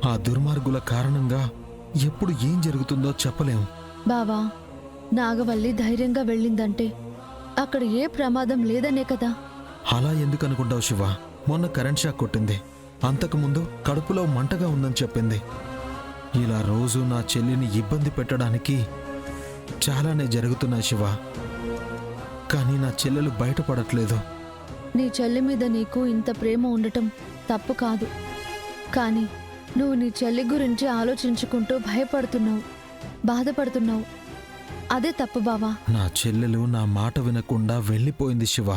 ఆ దుర్మార్గుల కారణంగా ఎప్పుడు ఏం జరుగుతుందో చెప్పలేం. బావా, నాగవల్లి ధైర్యంగా వెళ్ళిందంటే అక్కడ ఏ ప్రమాదం లేదనే కదా. అలా ఎందుకు అనుకుంటావు శివ? మొన్న కరెంట్ షాక్ కొట్టింది, అంతకుముందు కడుపులో మంటగా ఉందని చెప్పింది. ఇలా రోజు నా చెల్లిని ఇబ్బంది పెట్టడానికి చాలానే జరుగుతున్నాయి శివ. కానీ నా చెల్లెలు బయటపడట్లేదు. నీ చెల్లి మీద నీకు ఇంత ప్రేమ ఉండటం తప్పు కాదు, కానీ నువ్వు నీ చెల్లి గురించి ఆలోచించుకుంటూ భయపడుతున్నావు, బాధపడుతున్నావు. అదే తప్పు బావా. నా చెల్లెలు నా మాట వినకుండా వెళ్ళిపోయింది శివ.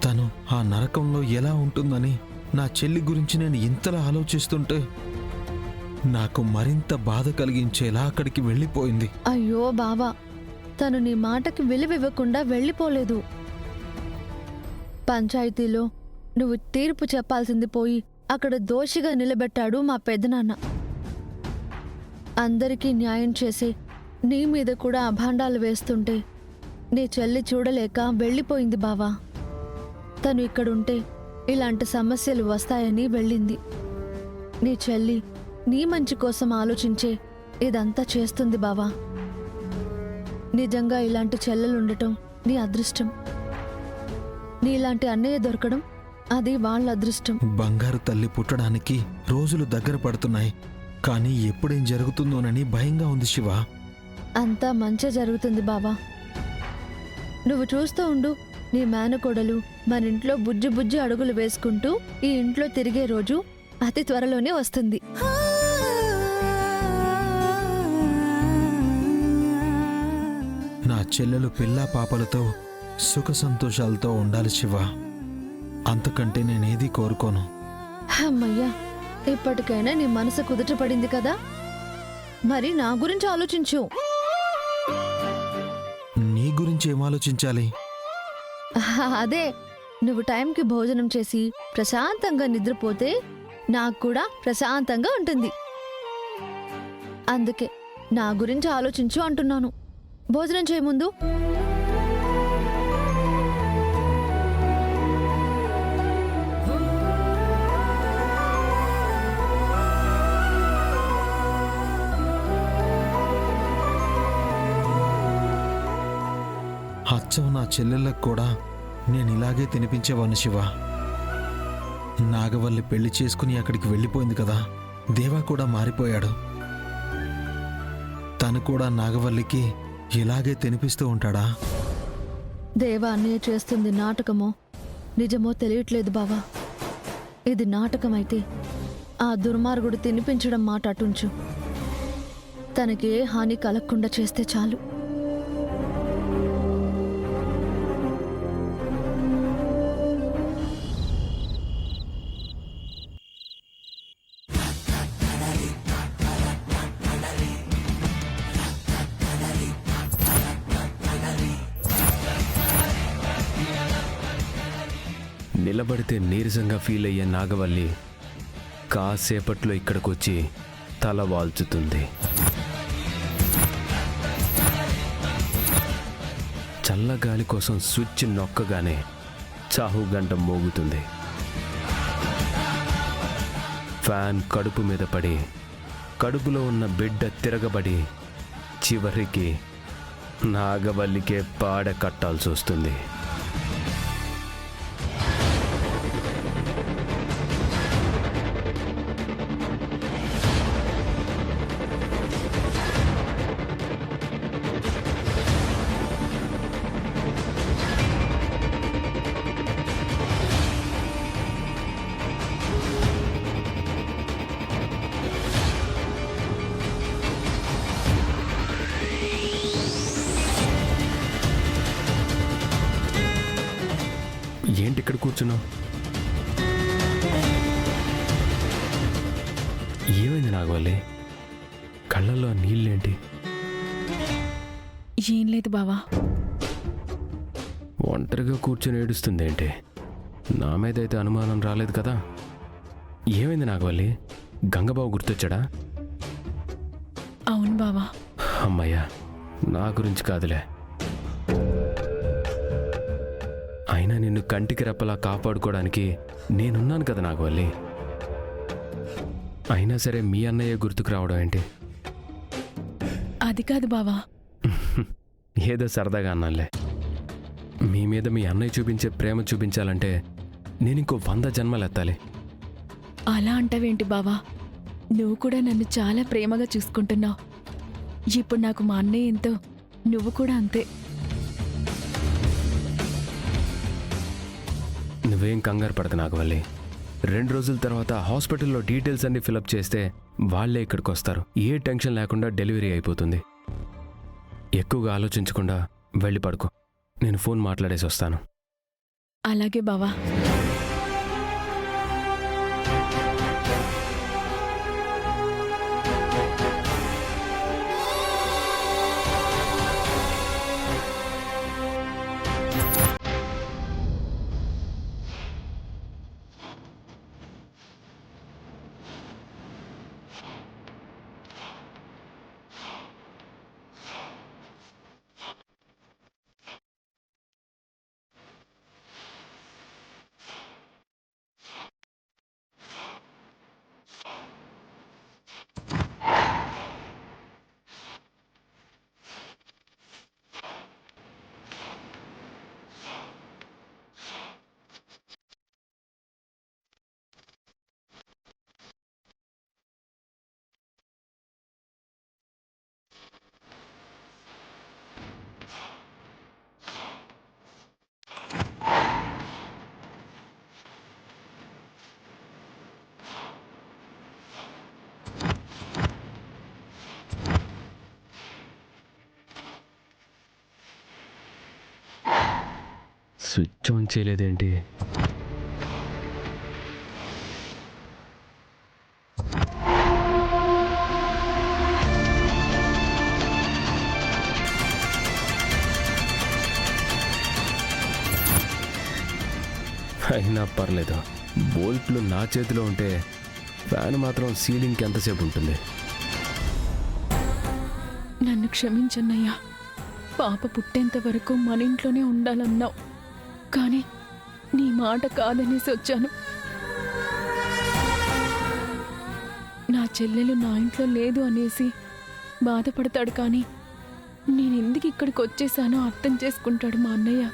తను ఆ నరకంలో ఎలా ఉంటుందని నా చెల్లి గురించి నేను ఇంతలా ఆలోచిస్తుంటే నాకు మరింత బాధ కలిగించేలా అక్కడికి వెళ్ళిపోయింది. అయ్యో బావా, తను నీ మాటకి విలువివ్వకుండా వెళ్ళిపోలేదు. పంచాయతీలో నువ్వు తీర్పు చెప్పాల్సింది పోయి అక్కడ దోషిగా నిలబెట్టాడు మా పెద్దనాన్న. అందరికీ న్యాయం చేసి నీ మీద కూడా అభాండాలు వేస్తుంటే నీ చెల్లి చూడలేక వెళ్ళిపోయింది బావా. తను ఇక్కడుంటే ఇలాంటి సమస్యలు వస్తాయని వెళ్ళింది. నీ చెల్లి నీ మంచి కోసం ఆలోచించే ఇదంతా చేస్తుంది బావా. నిజంగా ఇలాంటి చెల్లెలుండటం నీ అదృష్టం. నీలాంటి అన్నయ్య దొరకడం అది వాళ్ళ అదృష్టం. బంగారు తల్లి పుట్టడానికి రోజులు దగ్గర పడుతున్నాయి, కానీ ఎప్పుడేం జరుగుతుందోనని భయంగా ఉంది శివ. అంతా మంచి జరుగుతుంది బావా. నువ్వు చూస్తూ ఉండు, నీ మేనకోడలు మన ఇంట్లో బుజ్జి బుజ్జి అడుగులు వేసుకుంటూ ఈ ఇంట్లో తిరిగే రోజు అతి త్వరలోనే వస్తుంది. నా చెల్లెలు పిల్లా పాపలతో సుఖ సంతోషాలతో ఉండాలి శివ. అంతకంటే నేనేది కోరుకోను. అమ్మయ్యా, ఇప్పటికైనా నీ మనసు కుదుటపడింది కదా. మరి నా గురించి ఆలోచించు. నీ గురించి ఏం ఆలోచించాలి? అదే, నువ్వు టైంకి భోజనం చేసి ప్రశాంతంగా నిద్రపోతే నాకు కూడా ప్రశాంతంగా ఉంటుంది. అందుకే నా గురించి ఆలోచించు అంటున్నాను. భోజనం చేయముందు అచ్చం నా చెల్లెళ్ళకు కూడా నేను ఇలాగే తినిపించేవాణ్ణి శివ. నాగవల్లి పెళ్లి చేసుకుని అక్కడికి వెళ్ళిపోయింది కదా, దేవా కూడా మారిపోయాడు. తను కూడా నాగవల్లికి ఇలాగే తినిపిస్తూ ఉంటాడా? దేవా అన్నయ్య చేస్తుంది నాటకమో నిజమో తెలియట్లేదు బావా. ఇది నాటకమైతే ఆ దుర్మార్గుడు తినిపించడం మాట అటుంచు. తనకి ఏ హాని కలగకుండా చేస్తే చాలు. నిలబడితే నీరసంగా ఫీల్ అయ్యే నాగవల్లి కాసేపట్లో ఇక్కడికొచ్చి తల వాల్చుతుంది. చల్లగాలి కోసం స్విచ్ నొక్కగానే చాహు గంట మోగుతుంది. ఫ్యాన్ కడుపు మీద పడి కడుపులో ఉన్న బిడ్డ తిరగబడి చివరికి నాగవల్లికే పాడ కట్టాల్సి వస్తుంది. ఏంటి ఇక్కడ కూర్చున్నావు? ఏమైంది నాగవల్లి? కళ్ళల్లో నీళ్ళేంటి? ఏం లేదు బావా. ఒంటరిగా కూర్చొని ఏడుస్తుంది ఏంటి? నా మీద అయితే అనుమానం రాలేదు కదా. ఏమైంది నాగవల్లి? గంగబాబు గుర్తొచ్చాడా? అవును బావా. అమ్మయ్యా, నా గురించి కాదులే. అయినా నిన్ను కంటికి రెప్పలా కాపాడుకోవడానికి నేనున్నాను కదా నాగవల్లి. అయినా సరే మీ అన్నయ్య గుర్తుకు రావడం ఏంటి? అది కాదు బావా. ఏదో సరదాగా అన్నానులే. మీ మీద మీ అన్నయ్య చూపించే ప్రేమ చూపించాలంటే నేను ఇంకో 100 జన్మలు ఎత్తాలి. అలా అంటావేంటి బావా? నువ్వు కూడా నన్ను చాలా ప్రేమగా చూసుకుంటున్నావు. ఇప్పుడు నాకు మా అన్నయ్య ఎంతో, నువ్వు కూడా అంతే. నువ్వేం కంగారు పడదు నాగవల్లి. 2 రోజుల తర్వాత హాస్పిటల్లో డీటెయిల్స్ అన్ని ఫిలప్ చేస్తే వాళ్ళే ఇక్కడికి వస్తారు. ఏ టెన్షన్ లేకుండా డెలివరీ అయిపోతుంది. ఎక్కువగా ఆలోచించకుండా వెళ్ళి పడుకో. నేను ఫోన్ మాట్లాడేసి వస్తాను. అలాగే బావా. స్విచ్ ఆన్ చేయలేదేంటి? అయినా పర్లేదు. బోల్ట్లు నా చేతిలో ఉంటే ఫ్యాన్ మాత్రం సీలింగ్కి ఎంతసేపు ఉంటుంది? నన్ను క్షమించన్నయ్యా. పాప పుట్టేంత వరకు మన ఇంట్లోనే ఉండాలన్నావు, కానీ నీ మాట కాదనేసి వచ్చాను. నా చెల్లెలు నా ఇంట్లో లేదు అనేసి బాధపడతాడు, కానీ నేనెందుకు ఇక్కడికి వచ్చేసానో అర్థం చేసుకుంటాడు మా అన్నయ్య.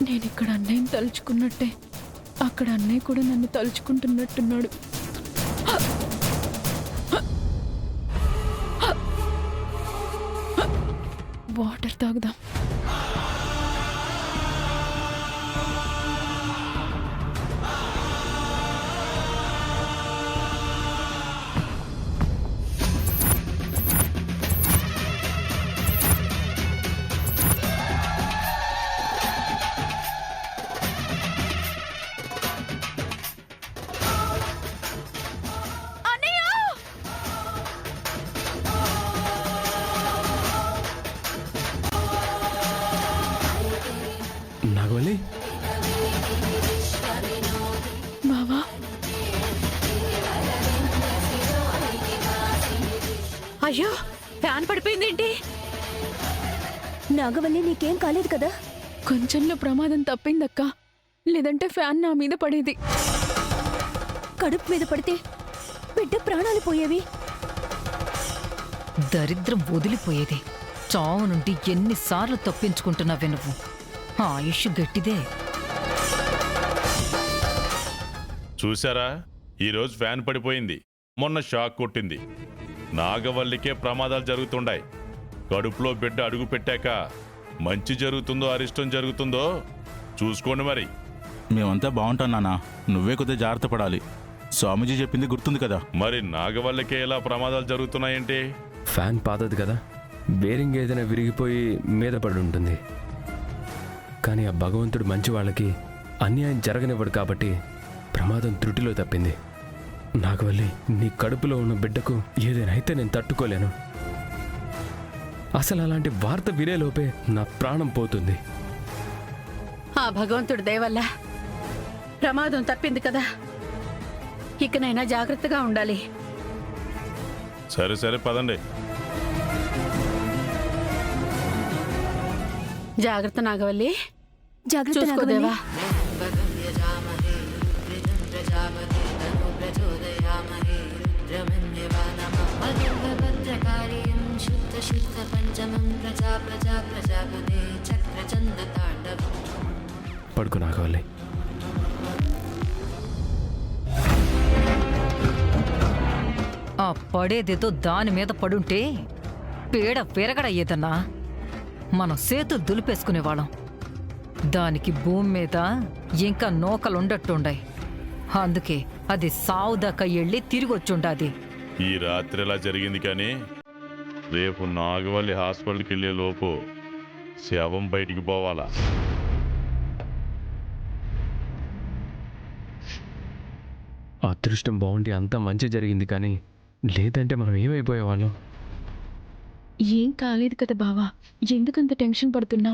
నేను ఇక్కడ అన్నయ్యని తలుచుకున్నట్టే అక్కడ అన్నయ్య కూడా నన్ను తలుచుకుంటున్నట్టున్నాడు. వాటర్ తాగుదాం. నాగవల్లి, బావా, అయ్యో, ఫ్యాన్ పడిపోయిందేంటి? నాగవల్లి, నీకేం కాలేదు కదా? కొంచెంలో ప్రమాదం తప్పిందక్క, లేదంటే ఫ్యాన్ నా మీద పడేది. కడుపు మీద పడితే బిడ్డ ప్రాణాలు పోయేవి. దరిద్రం వదిలిపోయేది. చావు నుండి ఎన్నిసార్లు తప్పించుకుంటున్నావే నువ్వు. ఆయుష్ గట్టిదే. చూసారా, ఈరోజు ఫ్యాన్ పడిపోయింది, మొన్న షాక్ కొట్టింది. నాగవల్లికే ప్రమాదాలు జరుగుతుండాయి. కడుపులో బిడ్డ అడుగు పెట్టాక మంచి జరుగుతుందో అరిష్టం జరుగుతుందో చూసుకోండి. మరి మేమంతా బాగుంటాం నాన్న, నువ్వే కొద్దిగా జాగ్రత్త పడాలి. స్వామీజీ చెప్పింది గుర్తుంది కదా. మరి నాగవల్లికే ఎలా ప్రమాదాలు జరుగుతున్నాయేంటి? ఫ్యాన్ పాతది కదా, బేరింగ్ ఏదైనా విరిగిపోయి మీద పడి ఉంటుంది. కానీ ఆ భగవంతుడు మంచి వాళ్ళకి అన్యాయం జరగనివ్వడు కాబట్టి ప్రమాదం త్రుటిలో తప్పింది. నాగవల్లి, నీ కడుపులో ఉన్న బిడ్డకు ఏదైనా అయితే నేను తట్టుకోలేను. అసలు అలాంటి వార్త వినేలోపే నా ప్రాణం పోతుంది. ఆ భగవంతుడి దయ వల్ల ప్రమాదం తప్పింది కదా. ఇకనైనా జాగ్రత్తగా ఉండాలి. సరే సరే పదండి. జాగ్రత్త నాగవల్లి, జాగ్రత్త చూసుకోదేవా. పడుకో నాగవల్లి. ఆ పడేదేదో దాని మీద పడుంటే పేడ పెరగడయ్యేదన్నా. మనం సేతులు దులిపేసుకునేవాళ్ళం. దానికి భూమి మీద ఇంకా నూకలుండట్టుండాయి. అందుకే అది సావుదాకా వెళ్ళి తిరిగొచ్చుండాది. ఈ రాత్రి ఇలా జరిగింది, కానీ రేపు నాగవల్లి హాస్పిటల్కి వెళ్ళే లోపు శవం బయటికి పోవాలా? అదృష్టం బాగుండి అంతా మంచి జరిగింది, కానీ లేదంటే మనం ఏమైపోయేవాళ్ళం. ఏం కాలేదు కదా బావా, ఎందుకంత టెన్షన్ పడుతున్నా?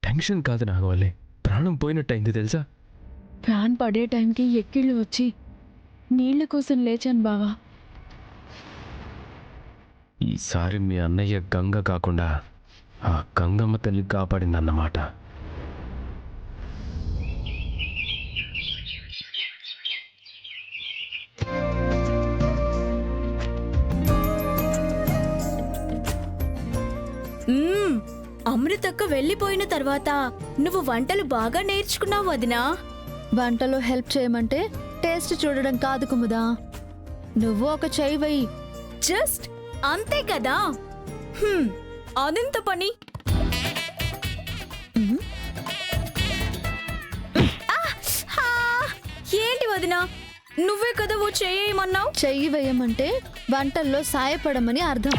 టెన్షన్ కాదు నాగవల్లి, ప్రాణం పోయినట్టయింది తెలుసా. ఫ్యాన్ పడే టైంకి ఎక్కిళ్ళు వచ్చి నీళ్ల కోసం లేచాను బావా. ఈసారి మీ అన్నయ్య గంగ కాకుండా ఆ గంగమ్మ తల్లి కాపాడిందన్నమాట. అమృతక్క వెళ్ళిపోయిన తర్వాత నువ్వు వంటలు బాగా నేర్చుకున్నావు వదినా. వంటలో హెల్ప్ చేయమంటే టేస్ట్ చూడడం కాదు కుముదా, నువ్వు ఒక చెయ్యి వెయ్యి. జస్ట్ అంతే కదా. అదెంత పని? ఏంటి వదినా, నువ్వే కదా ఓ చేయమన్నావు. చెయ్యి వేయమంటే వంటల్లో సాయపడమని అర్థం.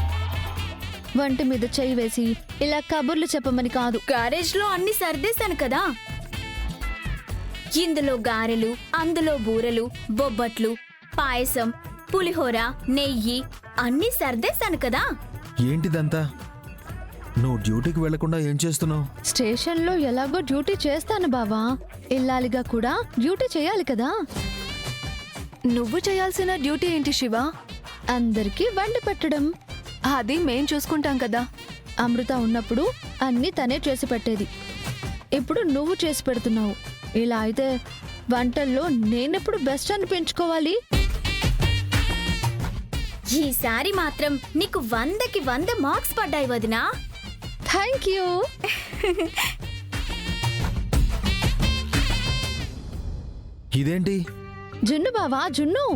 వంటి మీద చెయ్యి వేసి ఇలా కబుర్లు చెప్పమని కాదు. గ్యారేజ్ లో అన్ని సర్దేశాను కదా. ఇందులో గారెలు, అందులో బూరెలు, బొబ్బట్లు, పాయసం, పులిహోర, నెయ్యి అన్ని సర్దేశాను కదా. ఏంటిదంతా? నువ్వు డ్యూటీకి వెళ్లకుండా ఏం చేస్తున్నావు? స్టేషన్లో ఎలాగో డ్యూటీ చేస్తాను బావా. ఇల్లాలిగా కూడా డ్యూటీ చేయాలి కదా. నువ్వు చేయాల్సిన డ్యూటీ ఏంటి శివ? అందరికీ వండి పెట్టడం. అది మేం చూసుకుంటాం కదా. అమృత ఉన్నప్పుడు అన్నీ తనే చేసి పెట్టేది. ఇప్పుడు నువ్వు చేసి పెడుతున్నావు. ఇలా అయితే వంటల్లో నేనెప్పుడు బెస్ట్ అనిపించుకోవాలి? ఈసారి మాత్రం నీకు 100కి 100 మార్క్స్ పడ్డాయి వదినా. Thank you. ఇదేంటి? జున్ను బావా, జున్ను.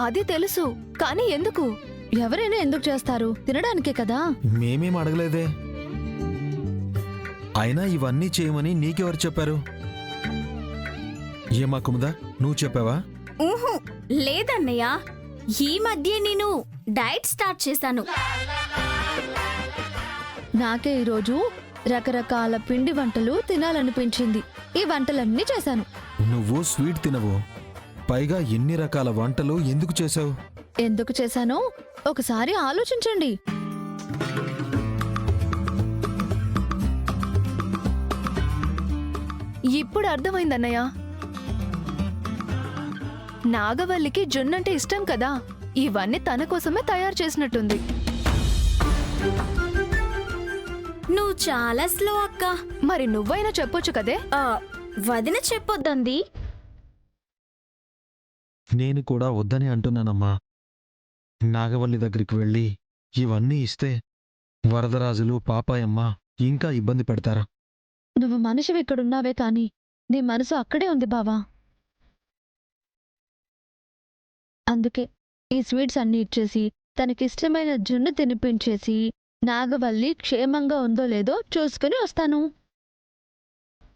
అది తెలుసు, కానీ ఎందుకు? ఎవరైనా ఎందుకు చేస్తారు? తినడానికే కదా. మేమేం అడగలేదే. అయినా ఇవన్నీ చేయమని నీకెవరు చెప్పారు? ఏమా కుముదా, నువ్వు చెప్పావా? ఊహు లేదన్నయ్య, ఈ మధ్య నేను డైట్ స్టార్ట్ చేశాను. నాకే ఈరోజు రకరకాల పిండి వంటలు తినాలనిపించింది. ఈ వంటలన్నీ చేశాను. నువ్వు స్వీట్ తినవు, పైగా ఎన్ని రకాల వంటలు ఎందుకు చేసావు? ఎందుకు చేశానో ఒకసారి ఆలోచించండి. ఇప్పుడు అర్థమైందన్నయ్య. నాగవల్లికి జున్నంటే ఇష్టం కదా, ఇవన్నీ తన కోసమే తయారు చేసినట్టుంది. నువ్వు చాలా స్లో అక్క. మరి నువ్వైనా చెప్పొచ్చు కదే. వదిన చెప్పొద్దంది. నేను కూడా వద్దని అంటున్నానమ్మా. నాగవల్లి దగ్గరికి వెళ్ళి ఇవన్నీ ఇస్తే వరదరాజులు, పాపాయమ్మ ఇంకా ఇబ్బంది పెడతారా? నువ్వు మనిషివి ఇక్కడున్నావే కాని నీ మనసు అక్కడే ఉంది బావా. అందుకే ఈ స్వీట్స్ అన్ని ఇచ్చేసి తనకిష్టమైన జున్ను తినిపించేసి నాగవల్లి క్షేమంగా ఉందో లేదో చూసుకుని వస్తాను.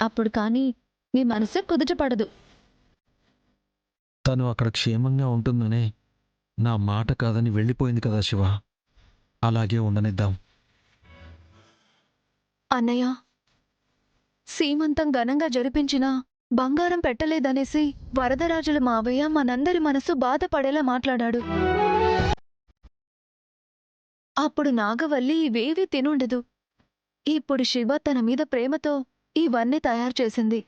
అప్పుడు కానీ నీ మనసు కుదుటపడదు. తను అక్కడ క్షేమంగా ఉంటుందనే నా మాట కాదని వెళ్ళిపోయింది కదా శివ. అలాగే ఉండనిద్దాం. అన్నయ్య, సీమంతం ఘనంగా జరిపించినా బంగారం పెట్టలేదనేసి వరదరాజుల మావయ్య మనందరి మనసు బాధపడేలా మాట్లాడాడు. అప్పుడు నాగవల్లి ఇవేవీ తినుండదు. ఇప్పుడు శివ తన మీద ప్రేమతో ఇవన్నీ తయారు చేసింది.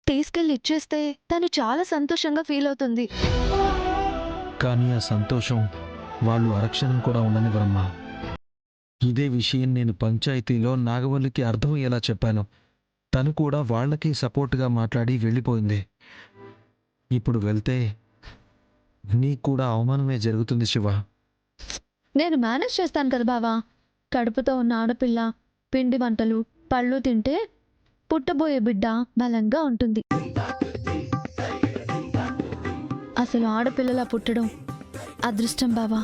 తీసుకెళ్ళి ఇచ్చేస్తే తను చాలా సంతోషంగా ఫీల్ అవుతుంది. కానీ ఆ సంతోషం వాళ్ళు అరక్షణం కూడా ఉండనివ్వరమ్మా. ఇదే విషయం నేను పంచాయతీలో నాగవల్లికి అర్థమయ్యేలా చెప్పాను. తను కూడా వాళ్ళకి సపోర్ట్గా మాట్లాడి వెళ్ళిపోయింది. ఇప్పుడు వెళ్తే నీకు కూడా అవమానమే జరుగుతుంది శివ. నేను మేనేజ్ చేస్తాను కదా బావా. కడుపుతో ఉన్న ఆడపిల్ల పిండి వంటలు పళ్ళు తింటే పుట్టబోయే బిడ్డ బలంగా ఉంటుంది. అసలు ఆడపిల్లలా పుట్టడం అదృష్టం బావా.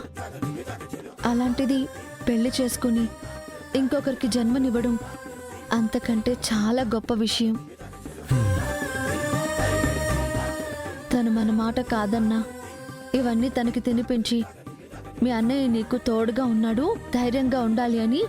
అలాంటిది పెళ్లి చేసుకుని ఇంకొకరికి జన్మనివ్వడం అంతకంటే చాలా గొప్ప విషయం. తను మన మాట కాదన్నా ఇవన్నీ తనకి తినిపించి మీ అన్నయ్య నీకు తోడుగా ఉన్నాడు, ధైర్యంగా ఉండాలి అని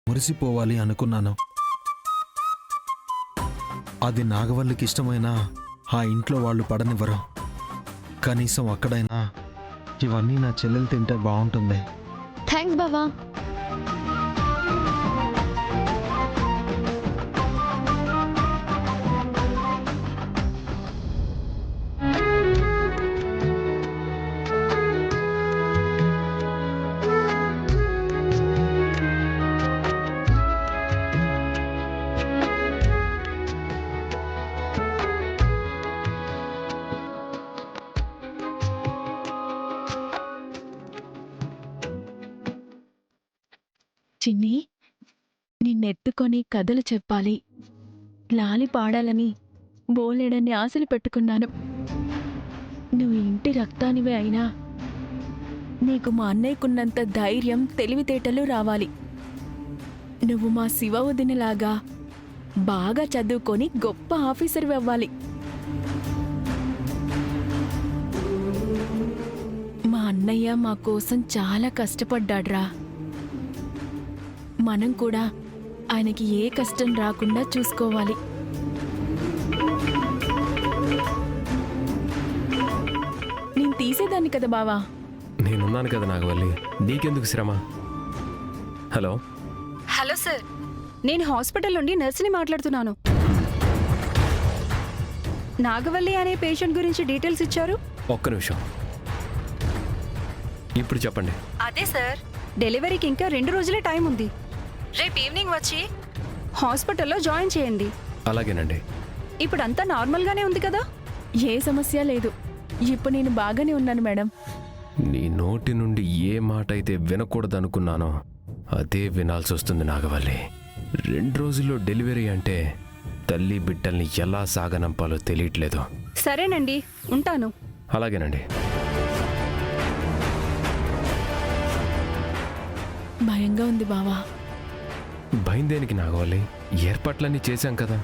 మురిసిపోవాలి అనుకున్నాను. అది నాగవల్లికి ఇష్టమైన ఆ ఇంట్లో వాళ్ళు పడనివ్వరు. కనీసం అక్కడైనా ఇవన్నీ నా చెల్లెలు తింటే బాగుంటుంది. థ్యాంక్స్ బావా. చిన్ని, నిన్నెత్తుకొని కథలు చెప్పాలి, లాలి పాడాలని బోలెడన్ని ఆశలు పెట్టుకున్నాను. నువ్వు ఇంటి రక్తానివే అయినా నీకు మా అన్నయ్యకున్నంత ధైర్యం తెలివితేటలు రావాలి. నువ్వు మా శివ వదినలాగా బాగా చదువుకొని గొప్ప ఆఫీసర్వి అవ్వాలి. మా అన్నయ్య మా కోసం చాలా కష్టపడ్డాడ్రా. మనం కూడా ఆయనకి ఏ కష్టం రాకుండా చూసుకోవాలి. నేను తీసేదాన్ని కదా బావా. నేనున్నాను కదా నాగవల్లి, నీకెందుకు శ్రమ? హలో హలో సార్, నేను హాస్పిటల్ నుండి నర్సుని మాట్లాడుతున్నాను. నాగవల్లి అనే పేషెంట్ గురించి డీటెయిల్స్ ఇచ్చారు. ఒక్క నిమిషం, ఇప్పుడు చెప్పండి. అదే సార్, డెలివరీకి ఇంకా 2 రోజులే టైం ఉంది. రేపు ఈవినింగ్ వచ్చి హాస్పిటల్లో జాయిన్ చేయండి. అలాగేనండి. ఇప్పుడు అంతా నార్మల్గానే ఉంది కదా? ఏ సమస్య లేదు. ఇప్పుడు నేను బాగానే ఉన్నాను మేడం. నీ నోటి నుండి ఏ మాట అయితే వినకూడదనుకున్నానో అదే వినాల్సి వస్తుంది నాగవల్లి. 2 రోజుల్లో డెలివరీ అంటే తల్లి బిడ్డల్ని ఎలా సాగనంపాలో తెలియట్లేదు. సరేనండి, ఉంటాను. అలాగేనండి. భయంగా ఉంది బావా. భయం దేనికి నాగవల్లి? ఏర్పాట్లన్నీ చేశాం కదా.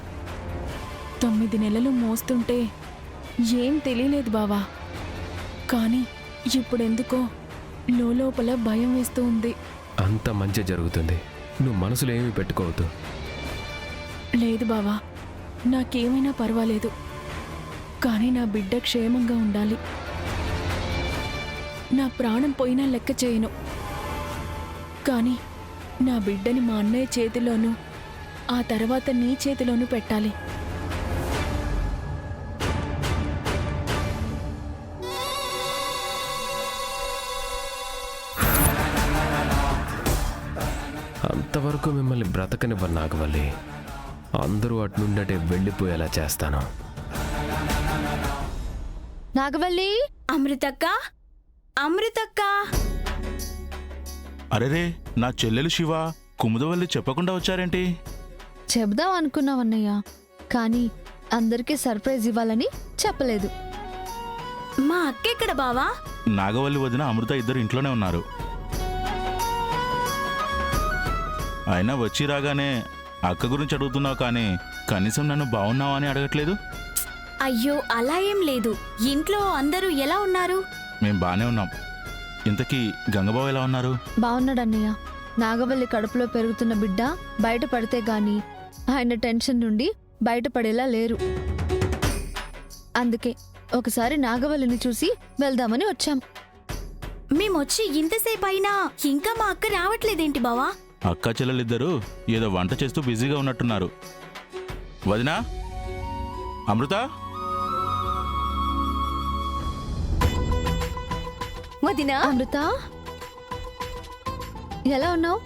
9 నెలలు మోస్తుంటే ఏం తెలియలేదు బావా. కానీ ఇప్పుడెందుకో లోపల భయం వేస్తూ ఉంది. అంత మంచి జరుగుతుంది, నువ్వు మనసులో ఏమీ పెట్టుకోవద్దు. లేదు బావా, నాకేమైనా పర్వాలేదు. కానీ నా బిడ్డ క్షేమంగా ఉండాలి. నా ప్రాణం పోయినా లెక్క చేయను. కానీ నా బిడ్డని మా అన్నయ్య చేతిలోనూ ఆ తర్వాత నీ చేతిలోనూ పెట్టాలి. అంతవరకు మిమ్మల్ని బ్రతకనివ్వరు నాగవల్లి. అందరూ అట్నుండటే వెళ్ళిపోయేలా చేస్తాను. నాగవల్లి, అమృతక్క, అమృతక్క. అరెరే, నా చెల్లెలు శివ కుముదవల్లి చెప్పకుండా వచ్చారేంటి? చెప్దాం అనుకున్నావన్నయ్య, కానీ అందరికీ సర్ప్రైజ్ ఇవ్వాలని చెప్పలేదు. మా అక్క ఎక్కడ బావా? నాగవల్లి వదిన అమృత ఇద్దరు ఇంట్లోనే ఉన్నారు. అయినా వచ్చి రాగానే అక్క గురించి అడుగుతున్నావు కానీ కనీసం నన్ను బాగున్నావా అని అడగట్లేదు. అయ్యో అలా ఏం లేదు. ఇంట్లో అందరూ ఎలా ఉన్నారు? మేం బాగానే ఉన్నాం. ఇంతకీ గంగబాబు ఎలా ఉన్నారు? బాగున్నాడన్నయ్య. నాగవల్లి కడుపులో పెరుగుతున్న బిడ్డ బయటపడితే గాని ఆయన టెన్షన్ నుండి బయటపడేలా లేరు. అందుకే ఒకసారి నాగవల్లిని చూసి వెళ్దామని వచ్చాం. మేమొచ్చి ఇంతసేపు అయినా ఇంకా మా అక్క రావట్లేదేంటి బావా? అక్క చెల్లెలిద్దరూ ఏదో వంట చేస్తూ బిజీగా ఉన్నట్టున్నారు. వదినా, అమృత, వదినా, అమృత ఎలా ఉన్నావు?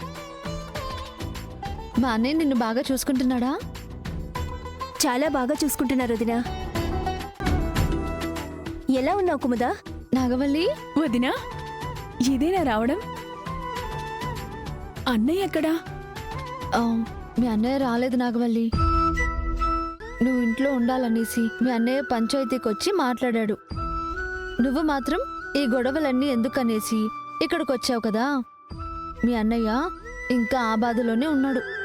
మా అన్నయ్య నిన్ను బాగా చూసుకుంటున్నాడా? చాలా బాగా చూసుకుంటున్నారు వదినా. ఎలా ఉన్నావు కుముదా? నాగవల్లి, వదినా ఇదేనా రావడం? అన్నయ్య ఎక్కడా? ఆ, మీ అన్నయ్య రాలేదు నాగవల్లి. నువ్వు ఇంట్లో ఉండాలనేసి మీ అన్నయ్య పంచాయతీకి వచ్చి మాట్లాడాడు. నువ్వు మాత్రం ఈ గొడవలన్నీ ఎందుకనేసి ఇక్కడికి వచ్చావు కదా. మీ అన్నయ్య ఇంకా ఆ బాధలోనే ఉన్నాడు.